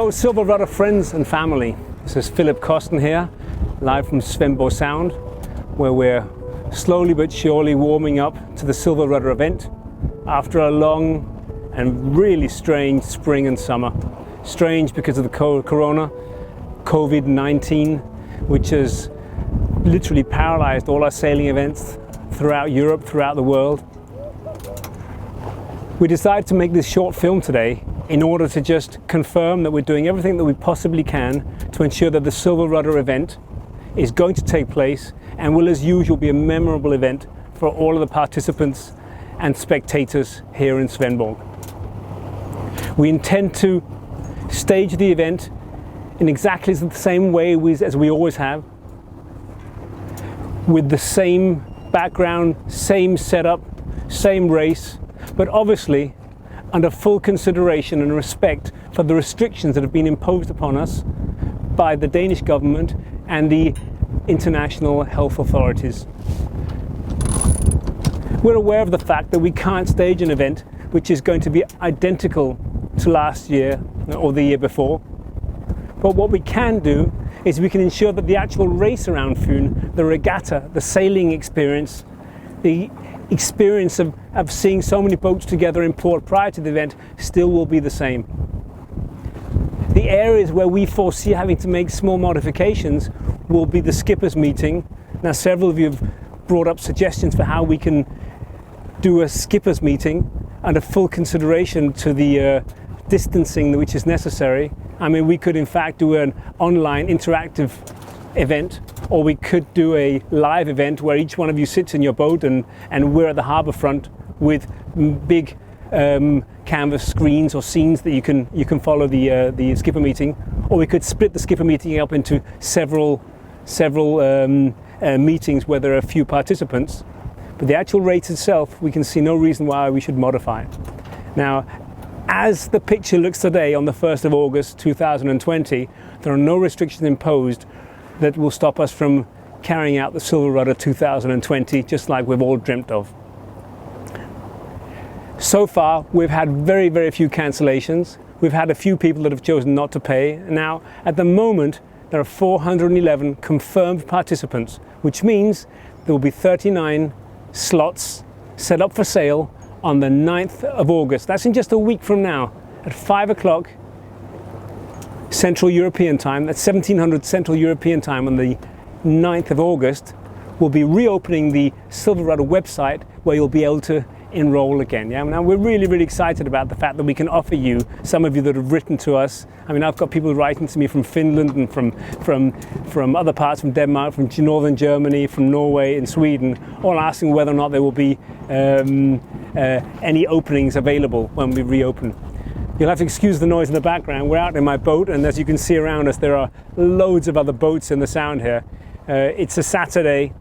Hello Silverrudder friends and family. This is Philip Kosten here, live from Svendborg Sound, where we're slowly but surely warming up to the Silverrudder event after a long and really strange spring and summer. Strange because of the COVID-19, which has literally paralyzed all our sailing events throughout Europe, throughout the world. We decided to make this short film today in order to just confirm that we're doing everything that we possibly can to ensure that the Silverrudder event is going to take place and will, as usual, be a memorable event for all of the participants and spectators here in Svendborg. We intend to stage the event in exactly the same way as we always have, with the same background, same setup, same race, but obviously under full consideration and respect for the restrictions that have been imposed upon us by the Danish government and the international health authorities. We're aware of the fact that we can't stage an event which is going to be identical to last year or the year before. But what we can do is we can ensure that the actual race around Fyn, the regatta, the sailing experience, the experience of seeing so many boats together in port prior to the event still will be the same. The areas where we foresee having to make small modifications will be the skippers meeting. Now, several of you have brought up suggestions for how we can do a skippers meeting under full consideration to the distancing which is necessary. I mean, we could in fact do an online interactive event, or we could do a live event where each one of you sits in your boat and we're at the harbour front with big canvas screens or scenes that you can follow the skipper meeting. Or we could split the skipper meeting up into several meetings where there are a few participants. But the actual race itself, we can see no reason why we should modify. Now, as the picture looks today on the 1st of August 2020, there are no restrictions imposed that will stop us from carrying out the Silverrudder 2020 just like we've all dreamt of. So far we've had very, very few cancellations. We've had a few people that have chosen not to pay. Now at the moment there are 411 confirmed participants, which means there will be 39 slots set up for sale on the 9th of August. That's in just a week from now at 5 o'clock Central European time. That's 1700 Central European time on the 9th of August. We'll be reopening the Silverrudder website where you'll be able to enroll again. Yeah? Now we're really, really excited about the fact that we can offer you, some of you that have written to us. I mean, I've got people writing to me from Finland and from other parts, from Denmark, from northern Germany, from Norway and Sweden, all asking whether or not there will be any openings available when we reopen. You'll have to excuse the noise in the background. We're out in my boat, and as you can see around us, there are loads of other boats in the sound here. It's a Saturday.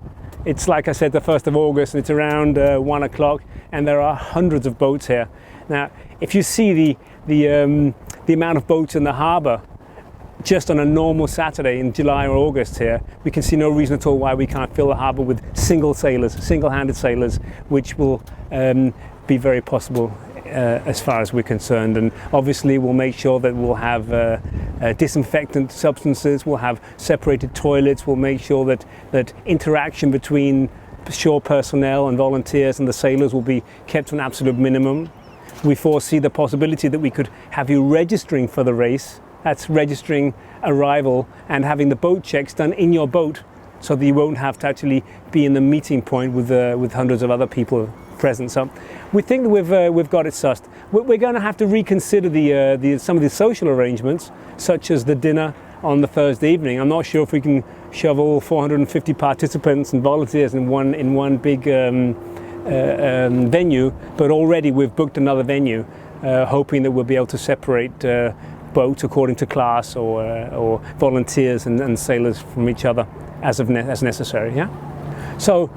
It's, like I said, the 1st of August, and it's around 1 o'clock, and there are hundreds of boats here. Now, if you see the amount of boats in the harbour just on a normal Saturday in July or August here, we can see no reason at all why we can't fill the harbour with single-handed sailors, which will be very possible as far as we're concerned. And obviously we'll make sure that we'll have disinfectant substances, we'll have separated toilets, we'll make sure that interaction between shore personnel and volunteers and the sailors will be kept to an absolute minimum. We foresee the possibility that we could have you registering for the race. That's registering arrival and having the boat checks done in your boat, so that you won't have to actually be in the meeting point with hundreds of other people present. So we think that we've got it sussed. We're going to have to reconsider some of the social arrangements, such as the dinner on the Thursday evening. I'm not sure if we can shove all 450 participants and volunteers in one big venue, but already we've booked another venue, hoping that we'll be able to separate boats according to class or volunteers and sailors from each other as necessary. Yeah. So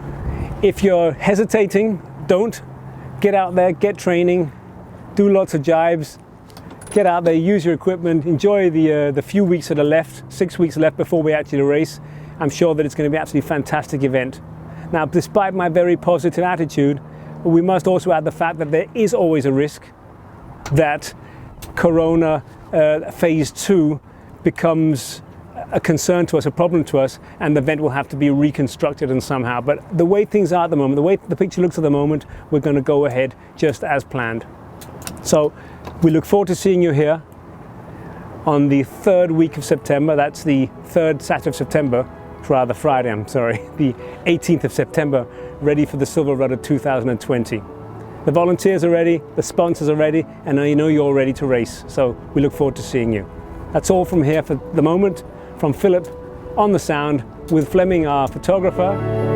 if you're hesitating, don't. Get out there, get training, do lots of jibes, get out there, use your equipment, enjoy the few weeks that are left, 6 weeks left before we actually race. I'm sure that it's going to be an absolutely fantastic event. Now, despite my very positive attitude, we must also add the fact that there is always a risk that Corona phase 2 becomes a concern to us, a problem to us, and the event will have to be reconstructed and somehow. But the way things are at the moment, the way the picture looks at the moment, we're going to go ahead just as planned. So we look forward to seeing you here on the 3rd week of September. That's the 3rd Saturday of September, rather Friday, I'm sorry, the 18th of September, ready for the Silverrudder 2020. The volunteers are ready, the sponsors are ready, and I know you're ready to race. So we look forward to seeing you. That's all from here for the moment. From Philip on the sound, with Fleming, our photographer.